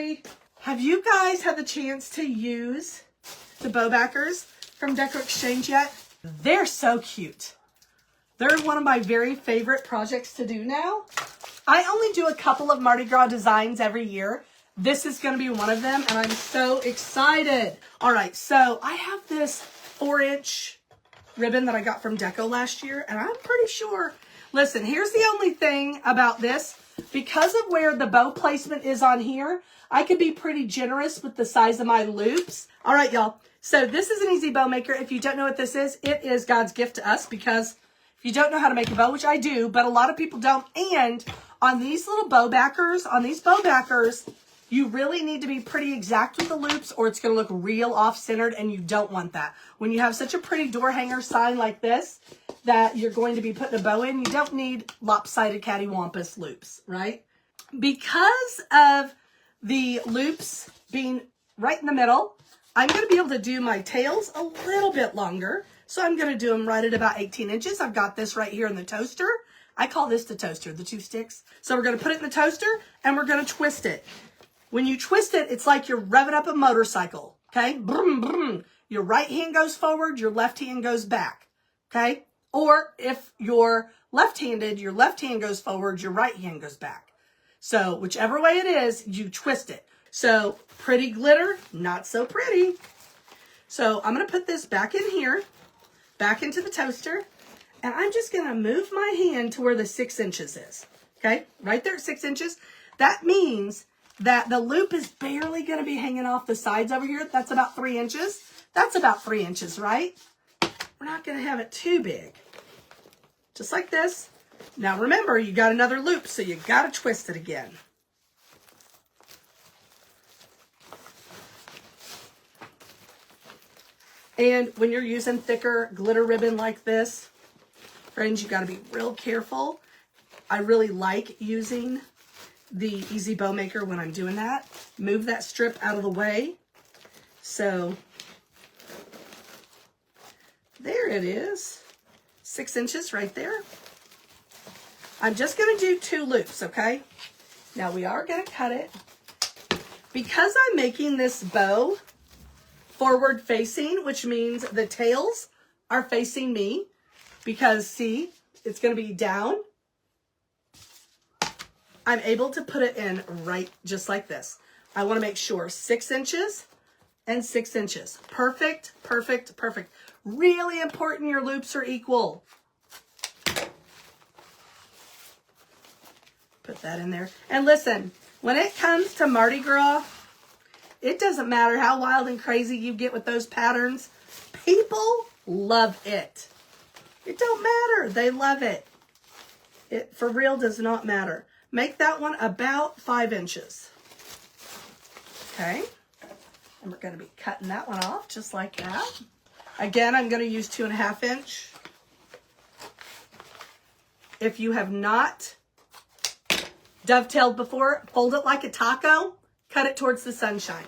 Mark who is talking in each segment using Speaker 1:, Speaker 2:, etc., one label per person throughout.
Speaker 1: everybody. Have you guys had the chance to use the bow backers from Decor Exchange yet? They're so cute. They're one of my very favorite projects to do now. I only do a couple of Mardi Gras designs every year. This is going to be one of them, and I'm so excited. All right, so I have this 4-inch ribbon that I got from Deco last year, and I'm pretty sure, listen, here's the only thing about this. Because of where the bow placement is on here, I can be pretty generous with the size of my loops. All right, y'all. So this is an easy bow maker. If you don't know what this is, it is God's gift to us, because if you don't know how to make a bow, which I do, but a lot of people don't, and on these little bow backers, you really need to be pretty exact with the loops, or it's going to look real off-centered, and you don't want that. When you have such a pretty door hanger sign like this that you're going to be putting a bow in, you don't need lopsided cattywampus loops, right? Because of the loops being right in the middle, I'm going to be able to do my tails a little bit longer. So I'm going to do them right at about 18 inches. I've got this right here in the toaster. I call this the toaster, the 2 sticks. So we're going to put it in the toaster, and we're going to twist it. When you twist it, it's like you're revving up a motorcycle, okay? Brum, brum. Your right hand goes forward, your left hand goes back, okay? Or if you're left-handed, your left hand goes forward, your right hand goes back. So whichever way it is, you twist it. So pretty glitter, not so pretty. So I'm going to put this back in here, back into the toaster, and I'm just going to move my hand to where the 6 inches is, okay? Right there at 6 inches. That means that the loop is barely going to be hanging off the sides over here. That's about 3 inches. That's about 3 inches, right? We're not going to have it too big. Just like this. Now remember, you got another loop, so you got to twist it again. And when you're using thicker glitter ribbon like this, friends, you got to be real careful. I really like using the Easy Bow Maker when I'm doing that. Move that strip out of the way. So there it is. 6 inches right there. I'm just going to do 2 loops, okay? Now we are going to cut it. Because I'm making this bow forward facing, which means the tails are facing me, because see, it's going to be down. I'm able to put it in right just like this. I want to make sure 6 inches and 6 inches. Perfect, perfect, perfect. Really important your loops are equal. Put that in there. And listen, when it comes to Mardi Gras, it doesn't matter how wild and crazy you get with those patterns. People love it. It don't matter. They love it. It for real does not matter. Make that one about 5 inches. Okay. And we're going to be cutting that one off just like that. Again, I'm going to use 2.5 inch. If you have not dovetailed before, fold it like a taco. Cut it towards the sunshine.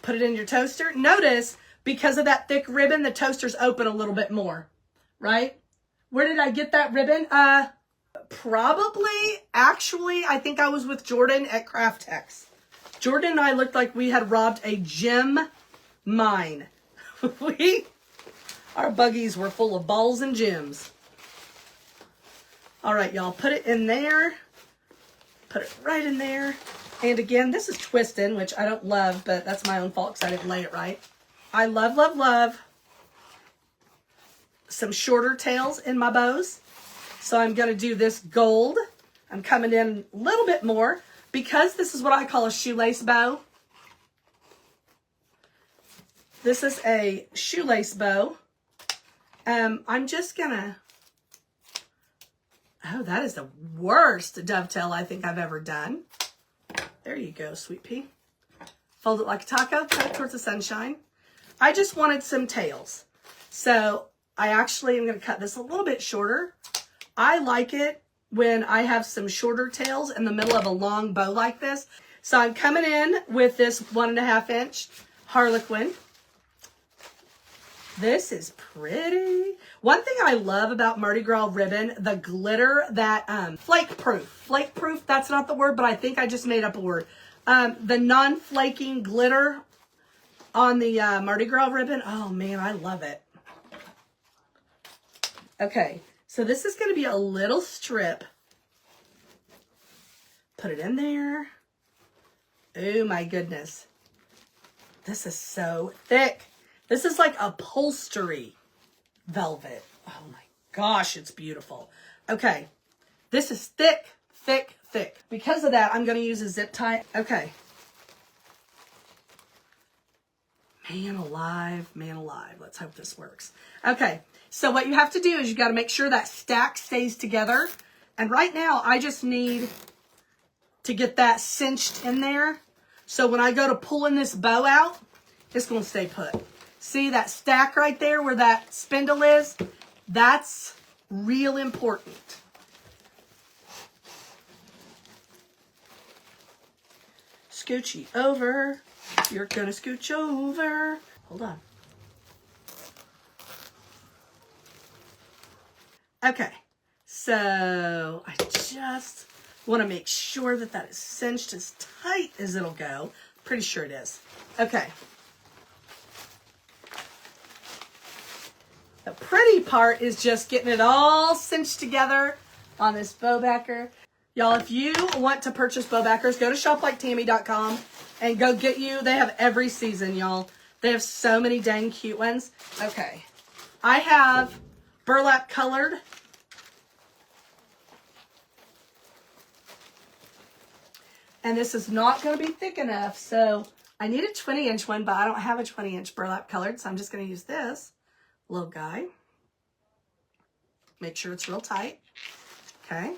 Speaker 1: Put it in your toaster. Notice, because of that thick ribbon, the toaster's open a little bit more, right? Where did I get that ribbon? Actually, I think I was with Jordan at Craftex. Jordan and I looked like we had robbed a gem mine. Our buggies were full of balls and gems. All right, y'all, put it in there. Put it right in there. And again, this is twisting, which I don't love, but that's my own fault because I didn't lay it right. I love, love, love some shorter tails in my bows. So I'm going to do this gold. I'm coming in a little bit more because this is what I call a shoelace bow. This is a shoelace bow. I'm just going to... Oh, that is the worst dovetail I think I've ever done. There you go, sweet pea. Fold it like a taco, cut it towards the sunshine. I just wanted some tails. So I actually am going to cut this a little bit shorter. I like it when I have some shorter tails in the middle of a long bow like this. So I'm coming in with this 1.5 inch Harlequin. This is pretty. One thing I love about Mardi Gras ribbon, the glitter that, flake proof, that's not the word, but I think I just made up a word. The non-flaking glitter on the Mardi Gras ribbon. Oh man, I love it. Okay, so this is going to be a little strip. Put it in there. Oh my goodness. This is so thick. This is like upholstery velvet. Oh my gosh, it's beautiful. Okay, this is thick, thick, thick. Because of that, I'm going to use a zip tie. Okay. Man alive, man alive. Let's hope this works. Okay, so what you have to do is you got to make sure that stack stays together. And right now, I just need to get that cinched in there. So when I go to pulling this bow out, it's going to stay put. See that stack right there where that spindle is? That's real important. Scoochy over. You're going to scooch over. Hold on. Okay. So I just want to make sure that that is cinched as tight as it'll go. Pretty sure it is. Okay. The pretty part is just getting it all cinched together on this bow backer. Y'all, if you want to purchase bow backers, go to shopliketammie.com and go get you. They have every season, y'all. They have so many dang cute ones. Okay. I have burlap colored. And this is not going to be thick enough, so I need a 20-inch one, but I don't have a 20-inch burlap colored, so I'm just going to use this little guy. Make sure it's real tight. Okay.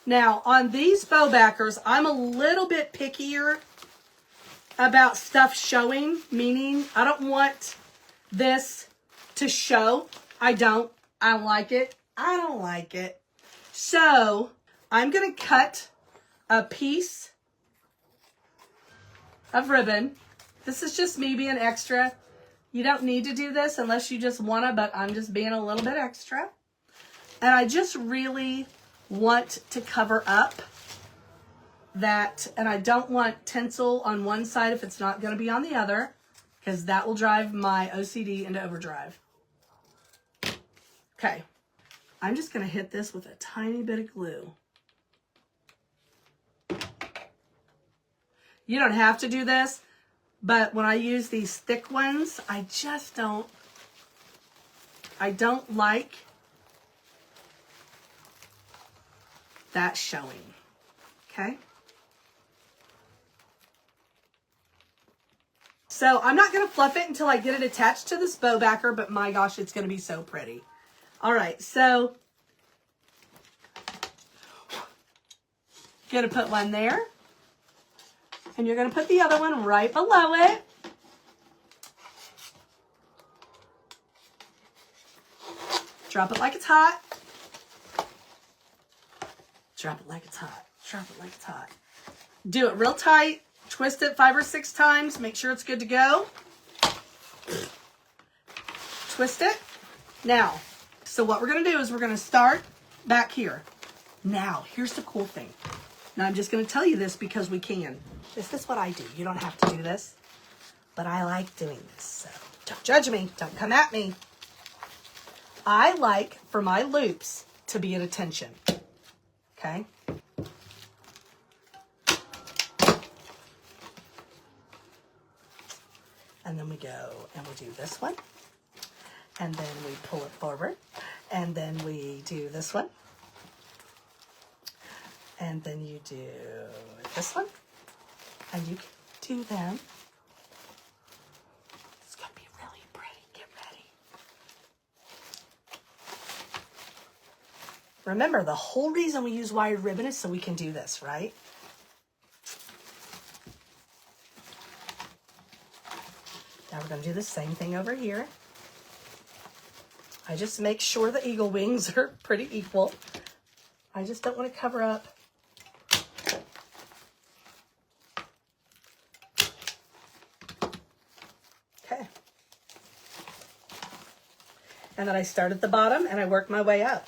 Speaker 1: Now, on these bow backers, I'm a little bit pickier about stuff showing, meaning I don't want this to show. I don't like it. I don't like it. So, I'm going to cut a piece of ribbon. This is just me being extra. You don't need to do this unless you just want to, but I'm just being a little bit extra. And I just really want to cover up that, and I don't want tinsel on one side if it's not going to be on the other, because that will drive my OCD into overdrive. Okay. I'm just going to hit this with a tiny bit of glue. You don't have to do this, but when I use these thick ones, I don't like that showing. Okay? So I'm not going to fluff it until I get it attached to this bow backer, but my gosh, it's going to be so pretty. All right, so you're going to put one there, and you're going to put the other one right below it. Drop it like it's hot. Drop it like it's hot. Drop it like it's hot. Do it real tight. Twist it 5 or 6 times. Make sure it's good to go. Twist it. Now, so what we're going to do is we're going to start back here. Now, here's the cool thing. Now, I'm just going to tell you this because we can. This is what I do. You don't have to do this, but I like doing this. So don't judge me. Don't come at me. I like for my loops to be at attention. Okay? And then we go and we do this one. And then we pull it forward. And then we do this one. And then you do this one. And you can do them. It's going to be really pretty. Get ready. Remember, the whole reason we use wired ribbon is so we can do this, right? Now we're going to do the same thing over here. I just make sure the eagle wings are pretty equal. I just don't want to cover up. Okay. And then I start at the bottom and I work my way up.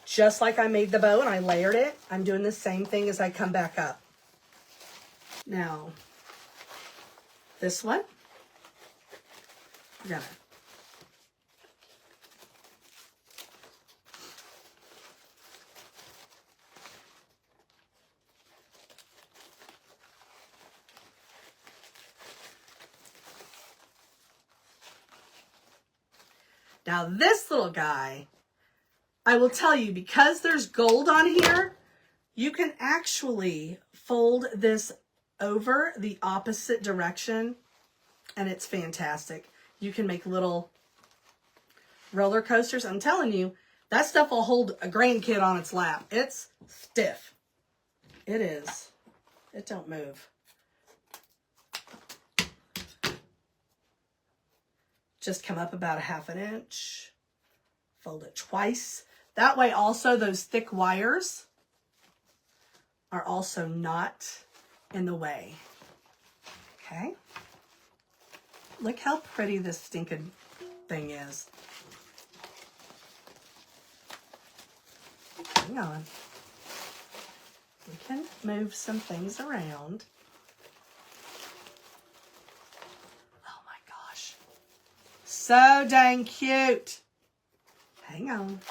Speaker 1: Just like I made the bow and I layered it, I'm doing the same thing as I come back up. Now, this one, we're gonna now this little guy, I will tell you, because there's gold on here, you can actually fold this over the opposite direction and it's fantastic. You can make little roller coasters. I'm telling you, that stuff will hold a grandkid on its lap. It's stiff. It is. It don't move. Just come up about 1/2 inch. Fold it twice. That way also those thick wires are also not in the way. Okay. Look how pretty this stinking thing is. Hang on. We can move some things around. Oh my gosh. So dang cute. Hang on.